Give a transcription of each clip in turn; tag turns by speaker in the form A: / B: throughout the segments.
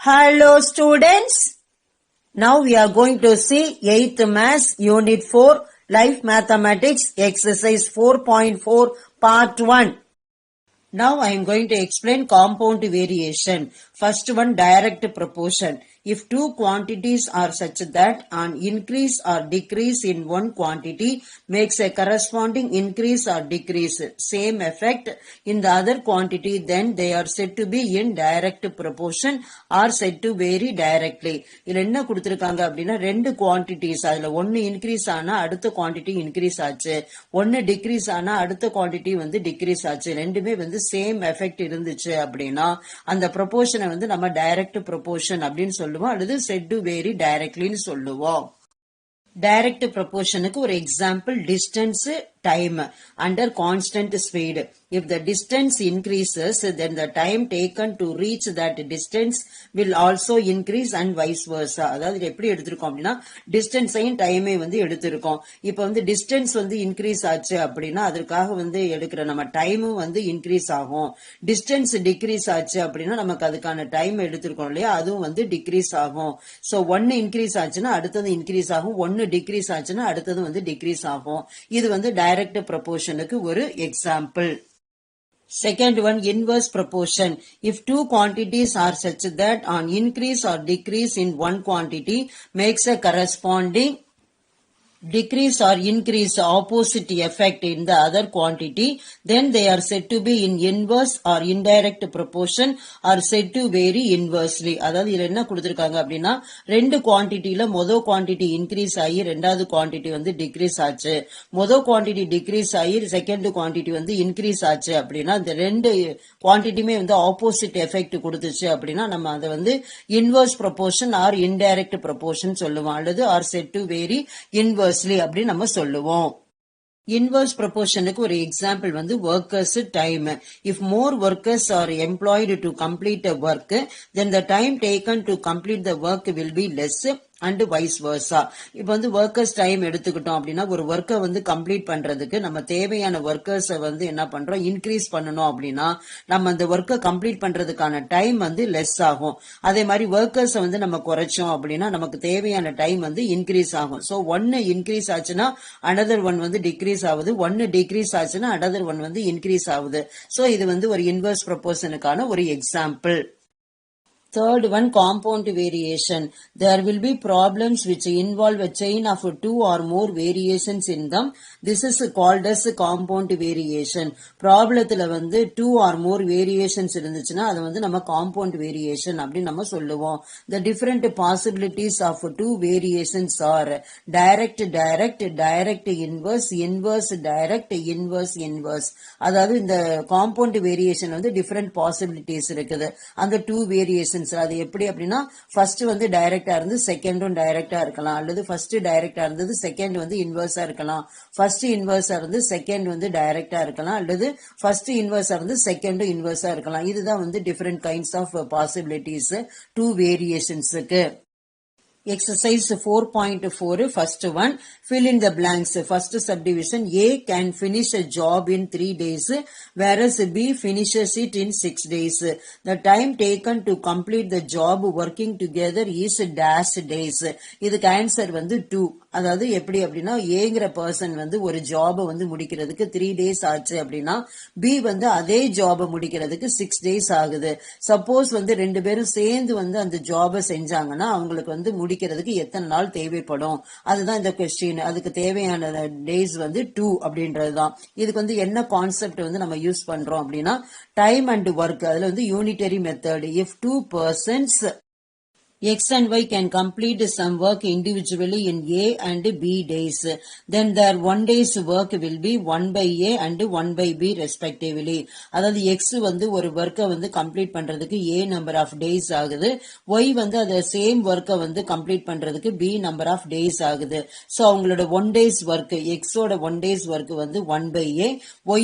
A: Hello students, now we are going to see 8th Maths Unit 4 Life Mathematics Exercise 4.4 Part 1. Now I am going to explain compound variation. First one, direct proportion. If two quantities are such that an increase or decrease in one quantity makes a corresponding increase or decrease, same effect in the other quantity, then they are said to be in direct proportion or said to vary directly. இதுல என்ன கொடுத்திருக்காங்க அப்படின்னா ரெண்டு quantities, அதுல ஒன்னு increase ஆனா அடுத்த quantity increase ஆச்சு, ஒன்னு டிக்ரீஸ் ஆனா அடுத்த குவான்டிட்டி வந்து டிக்ரீஸ் ஆச்சு, ரெண்டுமே வந்து சேம் எஃபெக்ட் இருந்துச்சு அப்படின்னா அந்த ப்ரொபோர்ஷனை வந்து நம்ம டைரக்ட் ப்ரொபோர்ஷன் அப்படின்னு சொல்லுவோம், அல்லது செட் டு வேரி டைரக்ட்லின்னு சொல்லுவோம். டைரக்ட் ப்ரொபோர்ஷனுக்கு ஒரு example, distance time under constant speed. If the distance increases, then the time taken to reach that distance will also increase and vice versa. அதாவது எப்படி எடுத்திருக்கோம் அப்படின்னா டிஸ்டன்ஸையும் டைமை வந்து எடுத்திருக்கோம். இப்ப வந்து டிஸ்டன்ஸ் வந்து இன்க்ரீஸ் ஆச்சு அப்படின்னா அதற்காக வந்து எடுக்கிற நம்ம டைமும் வந்து இன்க்ரீஸ் ஆகும். டிஸ்டன்ஸ் டிக்ரீஸ் ஆச்சு அப்படின்னா நமக்கு அதுக்கான டைம் எடுத்திருக்கோம் இல்லையா, அதுவும் வந்து டிக்ரீஸ் ஆகும். சோ ஒன்னு இன்க்ரீஸ் ஆச்சுன்னா அடுத்தது இன்க்ரீஸ் ஆகும், ஒன்னு டிக்ரீஸ் ஆச்சுன்னா அடுத்தது வந்து டிக்ரீஸ் ஆகும். இது வந்து direct proportionக்கு ஒரு example. Second one, inverse proportion. If two quantities are such that an increase or decrease in one quantity makes a corresponding decrease or increase opposite effect in the other quantity, then they are said to be in inverse or indirect proportion or said to vary inversely. அதாவது இதுல என்ன கொடுத்திருக்காங்க அப்படின்னா ரெண்டு குவான்டிட்டியில மொதல் quantity increase ஆகி ரெண்டாவது quantity வந்து டிக்ரீஸ் ஆச்சு, மொதல் குவான்டிட்டி டிக்ரீஸ் ஆகி செகண்ட் குவான்டிட்டி வந்து இன்க்ரீஸ் ஆச்சு அப்படின்னா இந்த ரெண்டு குவான்டிட்டியுமே வந்து ஆப்போசிட் எஃபெக்ட் கொடுத்துச்சு அப்படின்னா நம்ம அதை வந்து inverse proportion or indirect proportion சொல்லுவோம், அல்லது are said to vary inverse அப்படி நம்ம சொல்லுவோம். இன்வர்ஸ் ப்ரொபோர்ஷனுக்கு ஒரு எக்ஸாம்பிள் வந்து workers time. If more workers are employed to complete a work, then the time taken to complete the work will be less and vice versa. இப்ப வந்து workers time எடுத்துக்கிட்டோம் அப்படின்னா ஒரு ஒர்க்கை வந்து கம்ப்ளீட் பண்றதுக்கு நம்ம தேவையான ஒர்க்கர்ஸை வந்து என்ன பண்றோம், இன்க்ரீஸ் பண்ணணும் அப்படின்னா நம்ம அந்த ஒர்க்கை கம்ப்ளீட் பண்றதுக்கான டைம் வந்து லெஸ் ஆகும். அதே மாதிரி ஒர்க்கர்ஸை வந்து நம்ம குறைச்சோம் அப்படின்னா நமக்கு தேவையான டைம் வந்து இன்க்ரீஸ் ஆகும். சோ ஒன்னு இன்க்ரீஸ் ஆச்சுன்னா அனதர் ஒன் வந்து டிக்ரீஸ் ஆகுது, ஒன்னு டிக்ரீஸ் ஆச்சுன்னா அனதர் ஒன் வந்து இன்க்ரீஸ் ஆகுது. சோ இது வந்து ஒரு இன்வர்ஸ் ப்ரொபோர்ஷனுக்கான ஒரு example. Third one, compound variation. There will be problems which involve a chain of two or more variations in them. This is called as compound variation. Problemத்துல வந்து two or more variations இருந்துச்சுன்னா அது வந்து நம்ம compound variation அப்படி நம்ம சொல்லுவோம். The different possibilities of two variations are direct, direct, direct inverse, inverse direct, inverse inverse. அதாவது இந்த compound variation வந்து different possibilities இருக்குது. அந்த two variations அது எப்படி அப்படின்னா ஃபர்ஸ்ட் வந்து டைரக்டா இருந்து செகண்டும் டைரக்டா இருக்கலாம், அல்லது ஃபர்ஸ்ட் டைரக்டா இருந்தது செகண்ட் வந்து இன்வர்ஸா இருக்கலாம், ஃபர்ஸ்ட் இன்வர்ஸா இருந்து செகண்ட் வந்து டைரக்டா இருக்கலாம், அல்லது ஃபர்ஸ்ட் இன்வர்ஸா இருந்து செகண்டும் இன்வர்ஸா இருக்கலாம். இதுதான் வந்து different kinds of possibilities to வேரியேஷன்ஸுக்கு. Exercise 4.4, first one, fill in the blanks. First subdivision, A can finish a job in 3 days, whereas B finishes it in 6 days. The time taken to complete the job working together is dash days. இதுக்கு answer வந்து 2. அதாவது எப்படி அப்படின்னா ஏங்கிற person வந்து ஒரு ஜாபை வந்து முடிக்கிறதுக்கு 3 days ஆச்சு அப்படின்னா பி வந்து அதே ஜாபை முடிக்கிறதுக்கு 6 days ஆகுது. சப்போஸ் வந்து ரெண்டு பேரும் சேர்ந்து வந்து அந்த ஜாபை செஞ்சாங்கன்னா அவங்களுக்கு வந்து முடிக்கிறதுக்கு எத்தனை நாள் தேவைப்படும், அதுதான் இந்த கொஸ்டின். அதுக்கு தேவையான டேஸ் வந்து 2 அப்படின்றதுதான். இதுக்கு வந்து என்ன கான்செப்ட் வந்து நம்ம யூஸ் பண்றோம் அப்படின்னா டைம் அண்ட் ஒர்க், அதுல வந்து unitary method. If two persons X and Y can complete some work individually in A and B days, then their 1 day's work will be 1 by A and 1 by B respectively. அதாவது X வந்து ஒரு ஒர்க்கை வந்து complete பண்றதுக்கு A number of days ஆகுது, Y வந்து அதை same ஒர்க்கை வந்து கம்ப்ளீட் பண்றதுக்கு B நம்பர் ஆஃப் டேஸ் ஆகுது. ஸோ அவங்களோட 1 days ஒர்க், Xோட 1 days ஒர்க் வந்து 1 by A,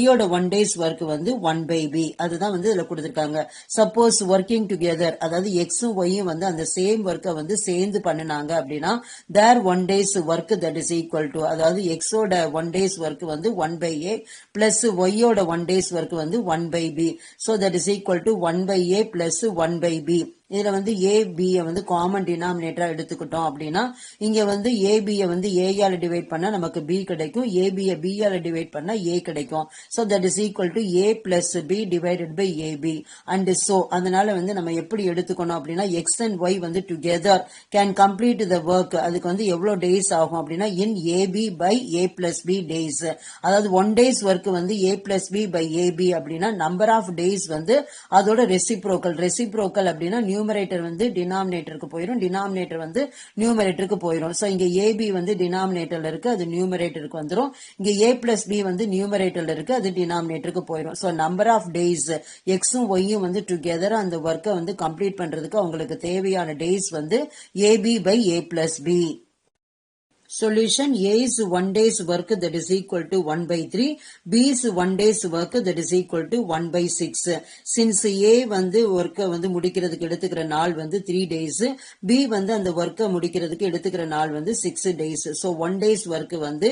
A: Yயோட 1 days ஒர்க் வந்து 1 by B. அதுதான் வந்து இதுல கொடுத்திருக்காங்க. சப்போஸ் ஒர்க்கிங் டுகெதர், அதாவது Xும் Yயும் வந்து அந்த சேம் ஒர்க்கை வந்து சேர்ந்து பண்ணினாங்க அப்படின்னா their 1 day's work that is equal to, அதாவது Xோட 1 day's work வந்து 1 by A plus Yயோட 1 day's work வந்து 1 by B. So that is equal to 1 by A plus 1 by B. இதுல வந்து ஏ பி வந்து காமன் டினாமினேட்டரா எடுத்துக்கிட்டோம் அப்படின்னா இங்க வந்து ஏபி வந்து ஏ ஆல டிவைட் பண்ணா நமக்கு பி கிடைக்கும், ஏபி பி ஆல டிவைட் பண்ணா ஏ கிடைக்கும். So that is equal to A plus B divided by AB and so அதனால வந்து நம்ம எப்படி எடுத்துக்கணும் அப்படின்னா எக்ஸ் அண்ட் ஒய் வந்து together can complete the work. அதுக்கு வந்து எவ்வளவு டேஸ் ஆகும் அப்படின்னா in AB by A plus B days. அதாவது 1 days ஒர்க் வந்து A plus B by AB அப்படின்னா நம்பர் ஆஃப் டேஸ் வந்து அதோட ரெசிப்ரோக்கல் அப்படின்னா நியூமரேட்டர் வந்து டினாமினேட்டருக்கு போயிடும், டினாமினேட்டர் வந்து நியூமரேட்டருக்கு போயிடும். சோ இங்க ஏபி வந்து டினாமினேட்டர்ல இருக்கு, அது நியூமரேட்டருக்கு வந்துடும். இங்க ஏ பிளஸ் பி வந்து நியூமரேட்டர்ல இருக்கு, அது டினாமினேட்டருக்கு போயிடும். சோ நம்பர் ஆஃப் டேஸ் எக்ஸும் ஒய்யும் வந்து டுகெதர் அந்த ஒர்க்கை வந்து கம்ப்ளீட் பண்றதுக்கு அவங்களுக்கு தேவையான டேஸ் வந்து AB by A plus B. Solution: A is 1 day's work that is equal to 1 by 3. B is 1 day's work that is equal to 1 by 6. Since A வந்து ஒர்க்கை வந்து முடிக்கிறதுக்கு எடுத்துக்கிற நாள் வந்து 3 days, B வந்து அந்த ஒர்க்கை முடிக்கிறதுக்கு எடுத்துக்கிற நாள் வந்து 6 days. So 1 day's work வந்து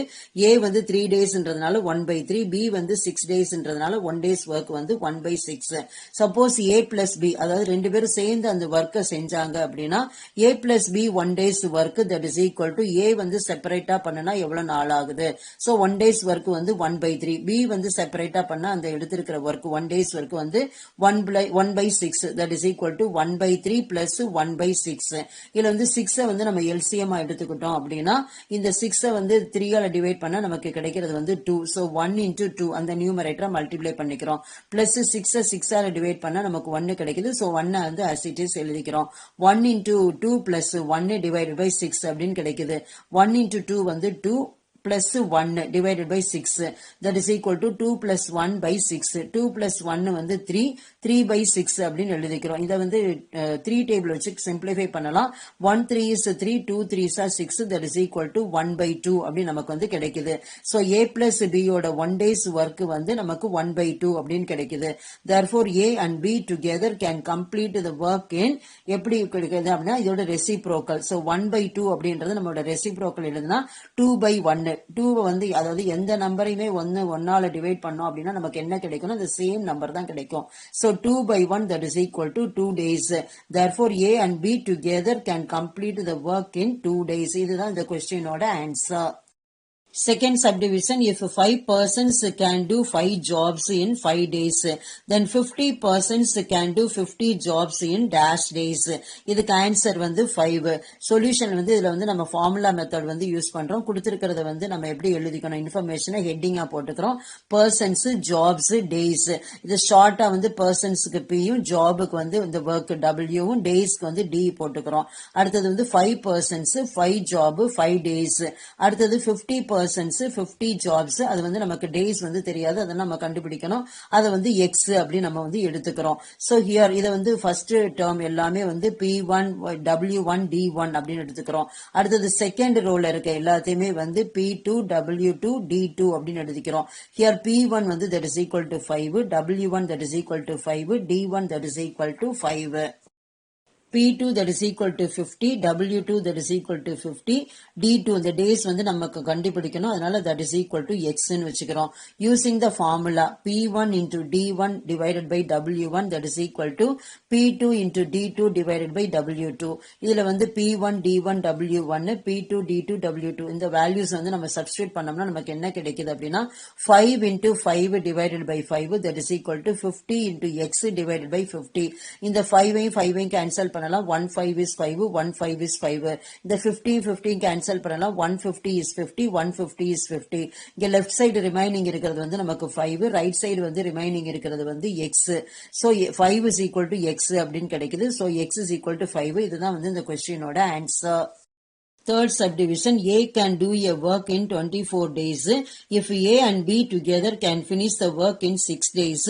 A: A வந்து 3 daysன்றதுனால 1 by 3, B வந்து 6 daysன்றதுனால 1 day's work வந்து 1 by 6. Suppose A plus B அதாவது ரெண்டு பேரும் சேர்ந்து அந்த ஒர்க்கை செஞ்சாங்க அப்படின்னா A plus B 1 day's work that is equal to A வந்து செப்பரேட்டா பண்ணனா எவ்வளவு நாள் ஆகுது. சோ 1 days ஒர்க் வந்து 1 by 3, B வந்து செப்பரேட்டா பண்ணா அந்த எடுத்திருக்கிற ஒர்க் 1 days ஒர்க் வந்து 1 by 6 that is equal to 1 by 3 plus 1 by 6. இதுல வந்து 6 வந்து நம்ம LCM எடுத்துக்கிட்டோம் அப்படின்னா இந்த 6 வந்து 3 ஆல டிவைட் பண்ணா நமக்கு கிடைக்கிறது வந்து 2. சோ 1 into 2 அந்த நியூமரேட்டரை மல்டிப்ளை பண்ணிக்கிறோம். பிளஸ் 6 ஆல டிவைட் பண்ணா நமக்கு 1 கிடைக்குது. சோ 1 வந்து as it is எழுதிக்கிறோம். 1 into 2 plus 1 divided by 6 அப்படின்னு கிடைக்குது. 1 into 2 வந்து 2 plus 1 divided by 6 that is equal to 2 plus 1 by 6. 2 plus 1 வந்து 3, 3 by 6 அப்படின்னு எழுதிக்கிறோம். இதை வந்து 3 டேபிள் வச்சு சிம்பிளிஃபை பண்ணலாம். 1 3 is 3, 2 3s are 6 that is equal to 1 by 2 அப்படி நமக்கு வந்து கிடைக்குது. So A plus B யோட 1 days work வந்து நமக்கு 1 by 2 அப்படின்னு கிடைக்குது. Therefore A and B together can complete the work in எப்படி கிடைக்குது அப்படின்னா இதோட ரெசிப்ரோக்கல். So 1 by 2 அப்படின்றது நம்மளோட ரெசிப்ரோக்கல் எழுதுனா 2 by 1. 2 வந்து அதாவது எந்த நம்பரையுமே 1ஆல டிவைட் பண்ணோம் அப்படின்னா நமக்கு என்ன கிடைக்கும், the same number தான் கிடைக்கும். So 2 by 1 that is equal to 2 days. Therefore A and B together can complete the work in 2 days. இதுதான் இந்த கொஸ்டினோட answer. Second subdivision, if 5 persons can do 5 jobs in 5 days, then 50 persons can do 50 jobs in dash days. இதுக்கு answer வந்து 5. Solution வந்து இதுல வந்து நம்ம formula method வந்து use பண்றோம். கொடுத்திருக்கிறத வந்து நம்ம எப்படி எழுதிக்கணும், இன்ஃபர்மேஷனை ஹெட்டிங்கா போட்டுக்கிறோம். Persons, jobs, days. இது ஷார்ட்டா வந்து பர்சன்ஸ்க்கு பியும் ஜாபுக்கு வந்து இந்த ஒர்க் டபிள்யூவும் டேஸ்க்கு வந்து டி போட்டுக்கிறோம். அடுத்தது வந்து 5 பர்சன்ஸ், 5 ஜாப், 5 டேஸ். அடுத்தது 50 பர்சன்ஸ், 50 ஜாப்ஸ். அது வந்து நமக்கு டேஸ் வந்து தெரியாது, அதை நம்ம கண்டுபிடிக்கணும். அதை வந்து எக்ஸ் அப்படி நம்ம வந்து எடுத்துக்கிறோம். ஸோ ஹியர் இதை வந்து ஃபர்ஸ்ட் டேர்ம் எல்லாமே வந்து P1 W1 D1 அப்படின்னு எடுத்துக்கிறோம். அடுத்தது செகண்ட் ரோல இருக்க எல்லாத்தையுமே வந்து P2 W2 D2 அப்படின்னு எடுத்துக்கிறோம். ஹியர் P1 வந்து that is equal to 5, W1 that is equal to 5, D1 that is equal to 5. P2 that is equal to 50, W2 that is equal to 50, D2 இந்த days வந்து நமக்கு கண்டுபிடிக்கணும். அதனால that is equal to X ன்னு வச்சுக்கிறோம். Using the formula P1 into D1 divided by W1 that is equal to P2 into D2 divided by W2. இதுல வந்து P1 D1 W1, P2 D2 W2 இந்த values வந்து நம்ம substitute பண்ணோம்னா நமக்கு என்ன கிடைக்குது அப்படின்னா 5 into 5 divided by 5 that is equal to 50 into X divided by 50. இந்த 5ஐயும் cancel பண்ணலாம். 1 5 is 5, 1 5 is 5. இந்த 15 கேன்சல் பண்ணலாம். 150 is 50, 150 is 50. இங்க லெஃப்ட் சைடு ரிமைனிங் இருக்கிறது வந்து நமக்கு 5, ரைட் சைடு வந்து ரிமைனிங் இருக்கிறது வந்து x. So 5 is equal to x அப்படின்னு கிடைக்குது. So x is equal to 5. இதுதான் வந்து இந்த கொஸ்டினோட answer. Third subdivision, A can do a work in 24 days. If A and B together can finish the work in 6 days,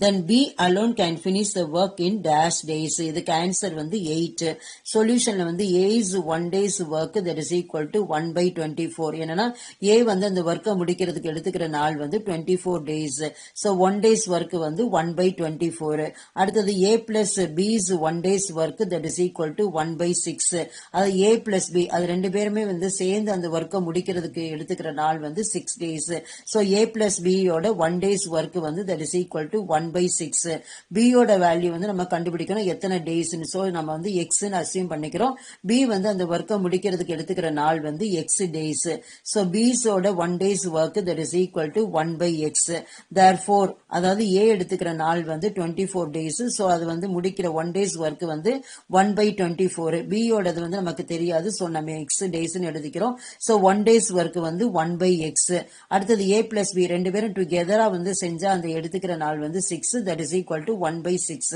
A: then B alone can finish the work in dash days. இதுக்கு answer வந்து 8. சொல்யூஷன்ல வந்து A is 1 day's work that is equal to 1 by 24. என்னன்னா A வந்து அந்த ஒர்க்கை முடிக்கிறதுக்கு எடுத்துக்கிற நாள் வந்து 24 days. So 1 day's work வந்து 1 by 24. அடுத்தது A plus B is 1 day's work that is equal to 1 by 6. அது A plus B அது ரெண்டு பேருமே வந்து சேர்ந்து அந்த ஒர்க்கை முடிக்கிறதுக்கு எடுத்துக்கிற நாள் வந்து 6 days. So A plus B யோட 1 days ஒர்க் வந்து that is equal to 1/6. B யோட வேல்யூ வந்து நம்ம கண்டுபிடிக்கணும் எத்தனை டேஸ்ன்னு. ஸோ நம்ம வந்து எக்ஸ்ன்னு அசியூம் பண்ணிக்கிறோம். B வந்து அந்த ஒர்க்கை முடிக்கிறதுக்கு எடுத்துக்கிற நாள் வந்து X days. ஸோ Bஸோட 1 days work that is equal to 1/x. therefore அதாவது A எடுத்துக்கிற நாள் வந்து 24 days. ஸோ அது வந்து முடிக்கிற 1 days ஒர்க் வந்து 1/24. B யோடது வந்து நமக்கு தெரியாது. ஸோ நம்ம X daysன்னு எழுதிக்கிறோம். ஸோ 1 days ஒர்க் வந்து 1/x. அடுத்தது A plus B ரெண்டு பேரும் டுகெதரா வந்து செஞ்சா அந்த எடுத்துக்கிற நாள் வந்து 6 that is equal to 1/6.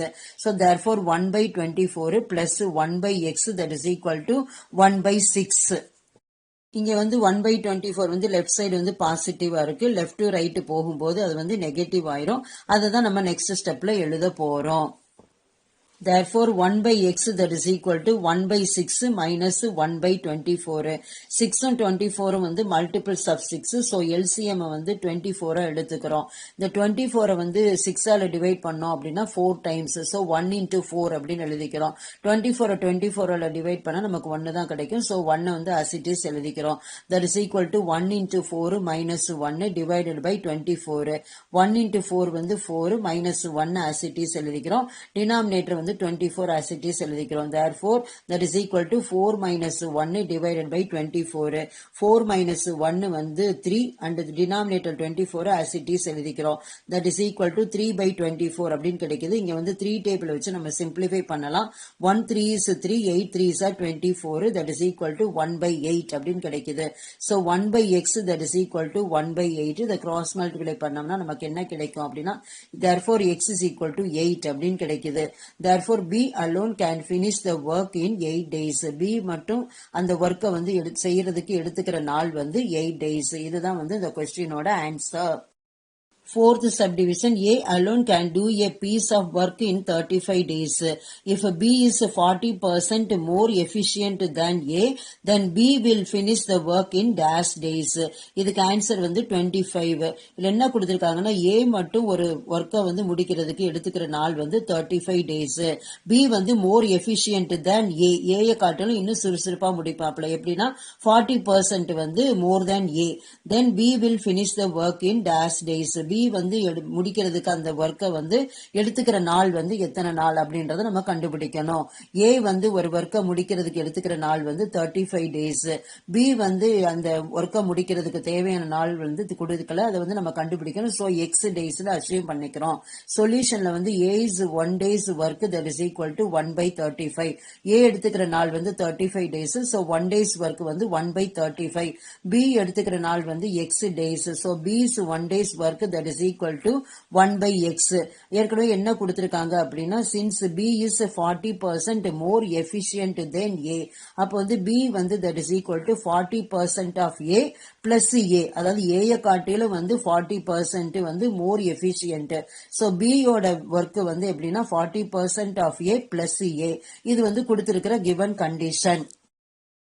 A: so therefore 1/24 plus 1/x that is equal to 1/6. இங்க வந்து 1/24 வந்து லெஃப்ட் சைடு வந்து பாசிட்டிவா இருக்கு. லெஃப்ட் டு ரைட் போகும்போது அது வந்து நெகட்டிவ் ஆயிரும். அதை தான் நம்ம நெக்ஸ்ட் ஸ்டெப்ல எழுத போறோம். Therefore 1/x that is equal to 1/6 minus 1/24. 6 and 24 வந்து multiples of 6. so LCM வந்து 24 எடுத்துக்கிறோம். இந்த 24 வந்து 6 ஆல டிவைட் பண்ணோம் அப்படின்னா 4 times. so 1 into 4 அப்படின்னு எழுதிக்கிறோம். 24 ஆல டிவைட் பண்ணா நமக்கு 1 தான் கிடைக்கும். so 1 வந்து as it is எழுதிக்கிறோம். that is equal to 1 into 4 minus 1 divided by 24. 1 into 4 வந்து 4 minus 1 as it is எழுதிக்கிறோம். denominator வந்து 24 as it is எழுதிக்கிறோம். therefore that is equal to 4 minus 1 divided by 24. 4 minus 1 வந்து 3 and the denominator 24 as it is எழுதிக்கிறோம். that is equal to 3/24 அப்படின்னு கிடைக்குது. இங்க வந்து 3 டேபிள் வச்சு நம்ம சிம்பிளிஃபை பண்ணலாம். 1 3 is 3, 8 3s are 24, that is equal to 1/8 அப்படின்னு கிடைக்குது. so 1/x that is equal to 1/8. இதை cross multiply பண்ணோம்னா நமக்கு என்ன கிடைக்கும் அப்படின்னா therefore x is equal to 8 அப்படின்னு கிடைக்குது. therefore B alone can finish the work in 8 days. B மட்டும் அந்த ஒர்க்கை வந்து செய்யறதுக்கு எடுத்துக்கிற நாள் வந்து 8 days. இதுதான் வந்து இந்த கொஸ்டினோட answer. Fourth subdivision, A alone can do a piece of work in 35 days. If B is 40% more efficient than A, then B will finish the work in dash days. இதுக்கு ஆன்சர் வந்து 25. இதுல என்ன கொடுத்திருக்காங்கன்னா A மட்டும் ஒரு ஒர்க்கை வந்து முடிக்கிறதுக்கு எடுத்துக்கிற நாள் வந்து 35 days. B வந்து more efficient than A. A காட்டிலும் இன்னும் சுறுசுறுப்பா முடிப்பாப்ல. எப்படின்னா 40% வந்து more than A. Then B will finish the work in dash days. B வந்து முடிக்கிறதுக்கு அந்த ஒர்க்கை வந்து எடுத்துக்கிற நாள் வந்து எத்தனை நாள் அப்படின்றத நம்ம கண்டுபிடிக்கணும். A வந்து ஒரு ஒர்க்கை முடிக்கிறதுக்கு எடுத்துக்கிற நாள் வந்து 35 days. B வந்து அந்த ஒர்க்கை முடிக்கிறதுக்கு தேவையான நாள் வந்து கொடுக்கல. அதை வந்து நம்ம கண்டுபிடிக்கணும். ஸோ X daysல அச்சீவ் பண்ணிக்கிறோம். சொல்யூஷன்ல வந்து A is 1 days work that is equal to 1/35. A எடுத்துக்கிற நாள் வந்து 35 days. ஸோ 1 days work வந்து 1/35. B எடுத்துக்கிற நாள் வந்து X days. So B is 1 days work that is equal to 1/x. ஏற்கனவே என்ன கொடுத்திருக்காங்க அப்படின்னா since B is 40% more efficient than A, அப்போ வந்து B வந்து that is equal to 40% of A plus A. அதாவது A காட்டிலும் வந்து 40% வந்து more efficient. so B யோட ஒர்க் வந்து எப்படின்னா 40% of A plus A. இது வந்து கொடுத்திருக்கிற given condition.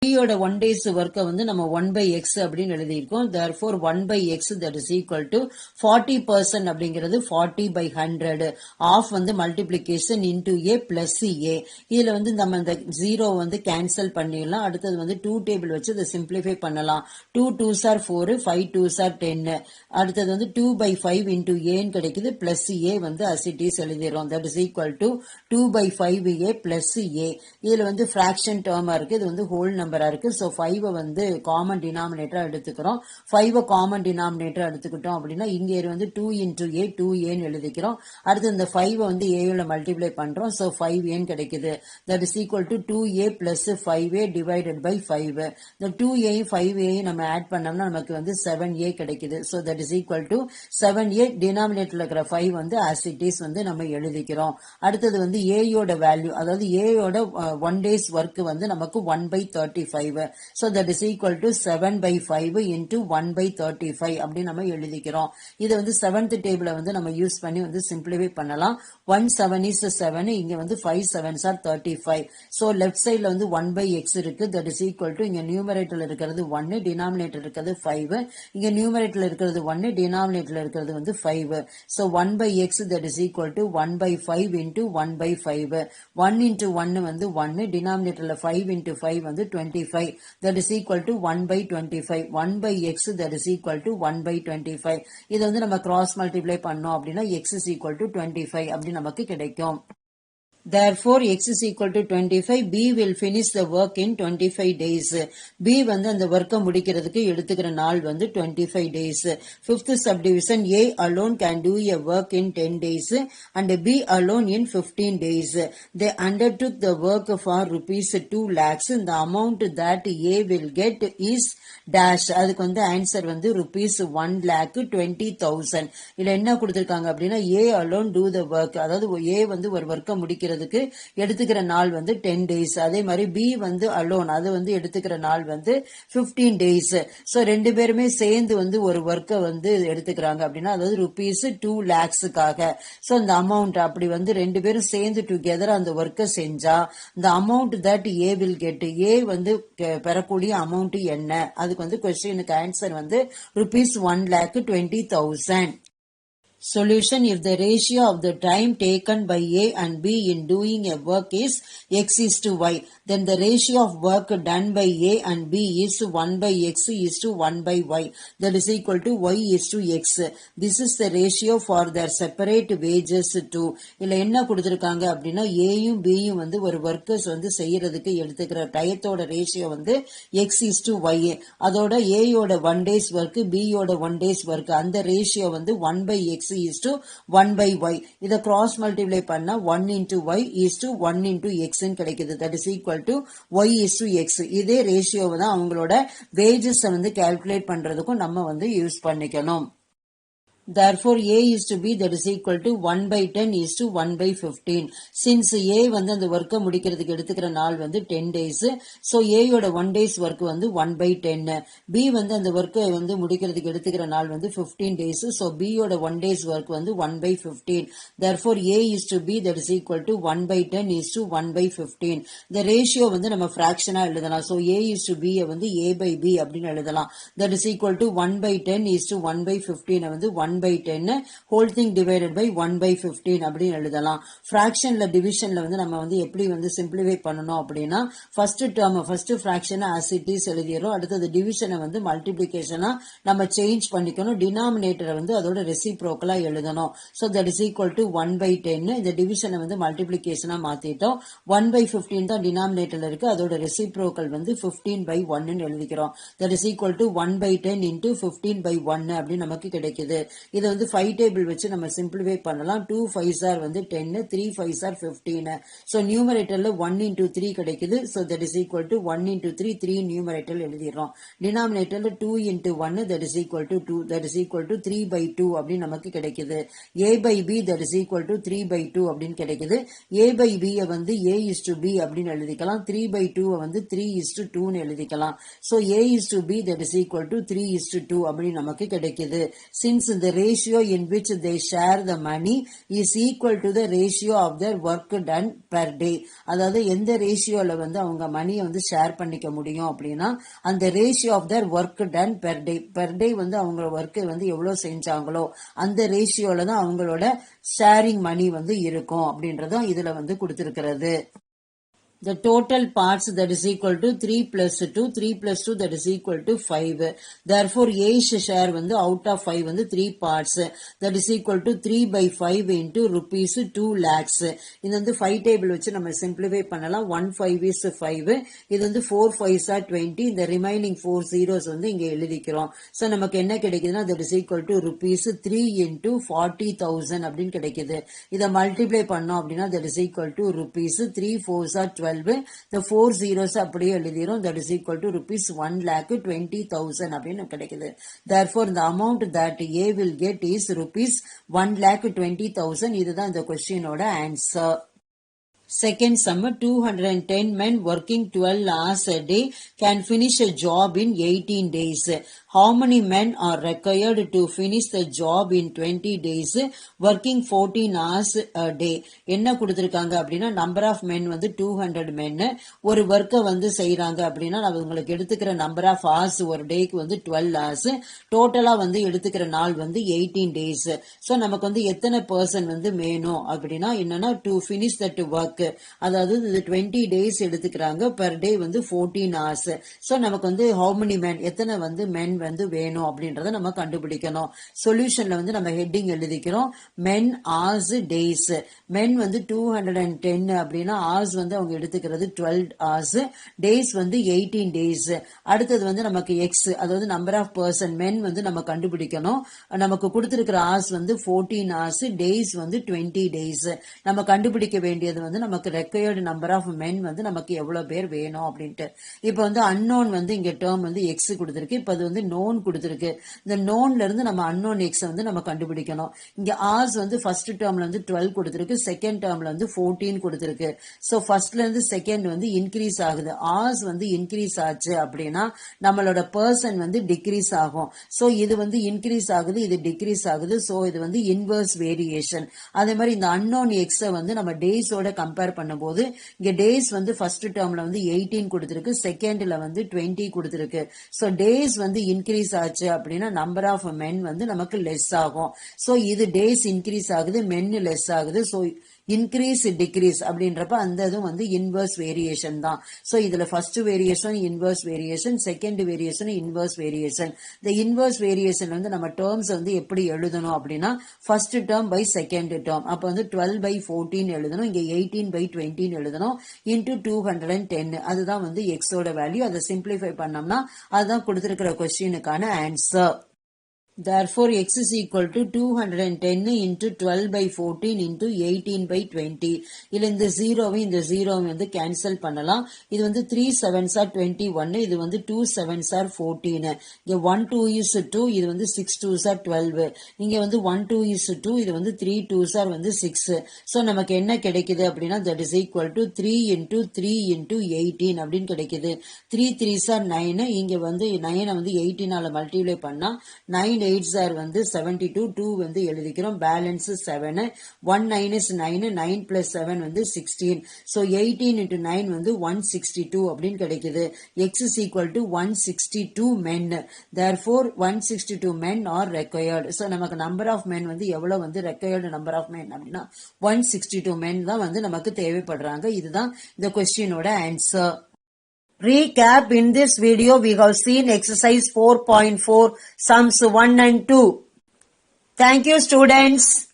A: B யோட 1 days ஒர்க்கை வந்து நம்ம 1/x அப்படின்னு எழுதியிருக்கோம். therefore 1/x that is equal to 40% அப்படிங்கிறது 40/100. ஆஃப் வந்து multiplication into A plus A. இதுல வந்து நம்ம இந்த 0 வந்து கேன்சல் பண்ணிடலாம். அடுத்தது வந்து 2 டேபிள் வச்சு இதை சிம்பிளிஃபை பண்ணலாம். 2 2s are 4, 5 2s are 10. அடுத்தது வந்து 2/5 into A கிடைக்குது. plus A வந்து as it is எழுதிடுறோம். that is equal to 2/5A plus A. இதுல வந்து fraction term இருக்கு. இது வந்து whole number இருக்கு. so 5 வந்து காமன் டினாமினேட்டரா எடுத்துக்கிறோம். 5 காமன் டினாமினேட்டரா எடுத்துக்கிட்டோம் அப்படின்னா இங்க வந்து 2 into A 2A எழுதிக்கிறோம். அடுத்து இந்த 5 வந்து A ல மல்டிப்ளை பண்றோம். so 5A கிடைக்குது. that is equal to 2A plus 5A divided by 5. இந்த 2A 5A நம்ம ஆட் பண்ணோம்னா நமக்கு வந்து 7A கிடைக்குது. so that is equal to 7A. டினாமினேட்டர்ல இருக்கிற 5 வந்து as it is வந்து நம்ம எழுதிக்கிறோம். அடுத்தது வந்து A யோட வேல்யூ, அதாவது A யோட 1 days ஒர்க் வந்து நமக்கு 1/35. so that is equal to 7/5 into 1/35 அப்படி நம்ம எழுதிக்கிறோம். இது வந்து 7th டேபிள வந்து நம்ம யூஸ் பண்ணி வந்து சிம்பிளிஃபை பண்ணலாம். 1 7 is 7. இங்க வந்து 5 7s are 35. so லெஃப்ட் சைடுல வந்து 1/x இருக்கு. that is equal to இங்க நியூமரேட்டர்ல இருக்கிறது 1, டினாமினேட்டர் இருக்கிறது 5. இங்க நியூமரேட்டர்ல இருக்கிறது 1, டினாமினேட்டர்ல இருக்கிறது வந்து 5. so 1/x that is equal to 1/5 into 1/5. 1 into 1 வந்து 1, டினாமினேட்டர்ல 5 into 5 வந்து 20 25 that is equal to 1 by 25. 1 by x that is equal to 1 by 25. இதை வந்து நம்ம cross multiply பண்ணோம் அப்படின்னா x is equal to 25 அப்படி நமக்கு கிடைக்கும். Therefore, x is equal to 25. B will finish the work in 25 days. B வந்து அந்த work முடிக்கிறதுக்கு எடுத்துக்கிற நாள் வந்து 25 days. Fifth subdivision, A alone can do a work in 10 days and B alone in 15 days. They undertook the work for rupees 2 lakhs. The amount that A will get is dash. அதுக்கு வந்து answer வந்து rupees 1,20,000. இல்ல என்ன கொடுத்திருக்காங்க அப்படின்னா A alone do the work. அதாவது A வந்து ஒரு work முடிக்கிறது எடுத்துக்கிற நாள் வந்து 10 days. அதே மாதிரி B வந்து alone அது வந்து எடுத்துக்கிற நாள் வந்து 15 days. சோ ரெண்டு பேருமே சேர்ந்து வந்து ஒரு ஒர்க்கை வந்து எடுத்துக்கிறாங்க அப்படின்னா அதாவது rupees 2 lakhsக்காக. சோ இந்த அமௌண்ட் அப்படி வந்து ரெண்டு பேரும் சேர்ந்து டுகெதர் அந்த ஒர்க்கை செஞ்சா இந்த amount that A will get, A வந்து பெறக்கூடிய அமௌண்ட் என்ன, அதுக்கு வந்து கொஸ்டினுக்கு ஆன்சர் வந்து rupees 1,20,000. Solution: if the ratio of the time taken by A and B in doing a work is x is to y, then the ratio of work done by A and B is 1 by x is to 1 by y, that is equal to y is to x. This is the ratio for their separate wages too. இல்ல என்ன கொடுத்திருக்காங்க அப்படின்னா ஏயும் பியும் வந்து ஒரு workers வந்து செய்யறதுக்கு எடுத்துக்கிற டயத்தோட ரேஷியோ வந்து x is to y. அதோட ஏயோட 1 days ஒர்க், பியோட 1 days ஒர்க், அந்த ரேஷியோ வந்து 1 by x is to 1 by y. இதை cross multiply பண்ணா 1 into y is to 1 into x கிடைக்குது. That is equal to y is to x. இதே ரேஷியோவை தான் அவங்களோட wages வந்து calculate பண்றதுக்கும் நம்ம வந்து யூஸ் பண்ணிக்கணும். Therefore, A is to B that is equal to 1 by 10 is to 1 by 15. Since A வந்து அந்த ஒர்க்கை முடிக்கிறதுக்கு எடுத்துக்கிற நாள் வந்து 10 days. So, A யோட 1 days ஒர்க் வந்து 1 by 10. B வந்து அந்த ஒர்க்கை வந்து முடிக்கிறதுக்கு எடுத்துக்கிற நாள் வந்து 15 days. So, B யோட 1 days ஒர்க் வந்து 1 by 15. Therefore, A is to B that is equal to 1 by 10 is to 1 by 15. The ratio வந்து நம்ம fraction எழுதலாம். So, A is to B வந்து A by B அப்படின்னு எழுதலாம். That is equal to 1 by 10 is to 1 by 15 வந்து 1 by 10 whole thing divided by 1 by 15 அப்படின்னு எழுதலாம். ஃபிராக்ஷன்ல டிவிஷன்ல வந்து நம்ம வந்து எப்படி வந்து சிம்பிளிஃபை பண்ணணும் அப்படின்னா first term first fraction as it is எழுதிறோம். அடுத்தது டிவிஷனை வந்து மல்டிப்ளிகேஷனா நம்ம சேஞ்ச் பண்ணிக்கணும். டினாமினேட்டரை வந்து அதோட ரெசிப்ரோக்கலா எழுதணும். So that is equal to 1 by 10. இந்த டிவிஷனை வந்து மல்டிப்ளிகேஷனா மாத்திட்டோம். 1 by 15 தான் டினாமினேட்டர்ல இருக்கு. அதோட ரெசிப்ரோக்கல் வந்து 15 by 1 ன்னு எழுதிக்கிறோம். That is equal to 1 by 10 into 15 by 1 அப்படி நமக்கு கிடைக்குது. இதை வந்து 5 டேபிள் வச்சு நம்ம சிம்பிளிஃபை பண்ணலாம். 2 5s are வந்து 10, 3 5s are 15. So நியூமரேட்டர்ல 1 into 3 கிடைக்குது. So that is equal to 1 into 3, 3 numerator எழுதிடுறோம். டினாமினேட்டர்ல 2 into 1 that is equal to 2, that is equal to 3 by 2 அப்படி நமக்கு கிடைக்குது. A by B that is equal to 3 by 2 அப்படின்னு கிடைக்குது. A by B வந்து A is to B அப்படின்னு எழுதிக்கலாம். 3 by 2 வந்து 3 is to 2 ன்னு எழுதிக்கலாம். So A is to B that is equal to 3 is to 2 அப்படி நமக்கு கிடைக்குது. Since the ratio in which they share the money is equal to the ratio of their work done per day. அதாவது எந்த ரேஷியோல வந்து அவங்க மணியை வந்து share பண்ணிக்க முடியும் அப்படின்னா அந்த ratio of their work done per day. per day வந்து அவங்க ஒர்க்கை வந்து எவ்வளவு செஞ்சாங்களோ அந்த ரேஷியோல தான் அவங்களோட ஷேரிங் மணி வந்து இருக்கும் அப்படின்றதும் இதுல வந்து கொடுத்திருக்கிறது. The total parts that is equal to 3 plus 2, 3 plus 2 that is equal to 5. Therefore, A's share வந்து out of 5 வந்து 3 parts that is equal to 3 by 5 into rupees 2 lakhs. இது வந்து 5 table வச்சு நம்ம simplify பண்ணலாம். 1 5 is 5. இது வந்து 4 5s are 20. இந்த remaining 4 zeros வந்து இங்க எழுதிக்கிறோம். So நமக்கு என்ன கிடைக்குதுன்னா that is equal to rupees 3 into 40,000 அப்படின்னு கிடைக்குது. இதை multiply பண்ணோம் அப்படின்னா that is equal to rupees 3 4s are 12. The 4 zeros அப்படியே எழுதிரும். That is equal to rupees 1,20,000 அப்படின்னு கிடைக்குது. Therefore, the amount that A will get is rupees 1,20,000. இதுதான் இந்த கொஸ்டினோட answer. Second sum, 210 men working 12 hours a day can finish a job in 18 days. how many men are required to finish the job in 20 days working 14 hours a day? என்ன கொடுத்திருக்காங்க அப்படின்னா number of men வந்து 200 men ஒரு ஒர்க்கை வந்து செய்யறாங்க அப்படின்னா அவங்களுக்கு எடுத்துக்கிற நம்பர் ஆஃப் hours ஒரு டேக்கு வந்து 12 hours, டோட்டலா வந்து எடுத்துக்கிற நாள் வந்து 18 days. ஸோ நமக்கு வந்து எத்தனை பர்சன் வந்து வேணும் அப்படின்னா என்னன்னா டு ஃபினிஷ் தட் ஒர்க், அதாவது இது 20 days எடுத்துக்கிறாங்க, பெர் டே வந்து 14 hours. ஸோ நமக்கு வந்து how many men எத்தனை வந்து men வந்து வேணும் அப்படின்றத நம்ம கண்டுபிடிக்கணும். சொல்யூஷன்ல வந்து நம்ம ஹெட்டிங் எழுதிக்கிறோம் men hours days. men வந்து 210 அப்படின்னா hours வந்து அவங்க எடுத்துக்கிறது 12 hours, days வந்து 18 days. அடுத்தது வந்து நமக்கு x, அதாவது நம்பர் ஆஃப் பர்சன் men வந்து நம்ம கண்டுபிடிக்கணும். நமக்கு கொடுத்திருக்கிற hours வந்து 14 hours, days வந்து 20 days. நம்ம கண்டுபிடிக்க வேண்டியது வந்து நமக்கு ரெக்வயர்டு நம்பர் ஆஃப் men வந்து நமக்கு எவ்வளவு பேர் வேணும் அப்படின்ட்டு. இப்ப வந்து unknown வந்து இங்க டேர்ம் வந்து x கொடுத்திருக்கு, இப்ப அது வந்து known கொடுத்திருக்கு. இந்த knownல இருந்து நம்ம unknown x வந்து நம்ம கண்டுபிடிக்கணும். இங்க hours வந்து ஃபர்ஸ்ட் டேர்ம்ல வந்து 12 கொடுத்திருக்கு, செகண்ட் டேர்ம்ல வந்து 14 கொடுத்திருக்கு. சோ ஃபர்ஸ்ட்ல இருந்து செகண்ட் வந்து இன்க்ரீஸ் ஆகுது. hours வந்து இன்க்ரீஸ் ஆச்சு அப்படின்னா நம்மளோட பர்சன் வந்து டிக்ரீஸ் ஆகும். சோ இது வந்து இன்க்ரீஸ் ஆகுது, இது டிக்ரீஸ் ஆகுது. சோ இது வந்து இன்வர்ஸ் வேரியேஷன். அதே மாதிரி இந்த அன்னோன் எக்ஸ வந்து நம்ம டேஸோட கம்பேர் பண்ணும்போது இங்க டேஸ் வந்து ஃபர்ஸ்ட் டேர்ம்ல வந்து 18 கொடுத்திருக்கு, செகண்ட்ல வந்து 20 கொடுத்திருக்கு. சோ டேஸ் வந்து இன்க்ரீஸ் ஆச்சு அப்படின்னா நம்பர் ஆஃப் men வந்து நமக்கு லெஸ் ஆகும். சோ இது டேஸ் இன்க்ரீஸ் ஆகுது, men லெஸ் ஆகுது. சோ இன்க்ரீஸ் டிக்ரீஸ் அப்படின்றப்ப அந்த இதுவும் வந்து இன்வர்ஸ் வேரியேஷன் தான். சோ இதுல first variation inverse variation, second variation inverse variation. இந்த இன்வர்ஸ் வேரியேஷன் வந்து நம்ம டேர்ம்ஸ் வந்து எப்படி எழுதணும் அப்படின்னா first term by second term, அப்ப வந்து 12/14 எழுதணும், இங்க 18/20 எழுதணும், இன்டூ 210. அதுதான் வந்து எக்ஸோட வேல்யூ. அதை சிம்பிளிஃபை பண்ணோம்னா அதுதான் கொடுத்திருக்கிற கொஸ்டினுக்கான answer. Therefore, x is equal to 210 into 12/14 into 18/20. இதுல இந்த 0வை இந்த 0வை வந்து கேன்சல் பண்ணலாம். இது வந்து 3 7s are 21, இது வந்து 2 7s are 14. இங்க 1 2 is 2, இது வந்து 6 2s are 12. இங்க வந்து 1 2 is 2, இது வந்து 3 2s are வந்து 6. சோ நமக்கு என்ன கிடைக்குது அப்படின்னா that is equal to 3 into 3 into 18 அப்படின்னு கிடைக்குது. 3 3s are 9, இங்க வந்து 9 வந்து 18 ஆல மல்டிப்ளை பண்ணா 9 8s are வந்து 72, 2 வந்து எழுதிக்கிறோம், பேலன்ஸ் 7. 1 9 is 9, 9 plus 7 வந்து 16. So 18 into 9 வந்து 162 அப்படின்னு கிடைக்குது. x is equal to 162 men. Therefore 162 men are required. So நமக்கு number of men வந்து எவ்வளவு வந்து required number of men அப்படின்னா 162 men தான் வந்து நமக்கு தேவைப்படுறாங்க. இதுதான் இந்த கொஸ்டினோட answer. Recap: in this video we have seen exercise 4.4 sums 1 and 2. Thank you students.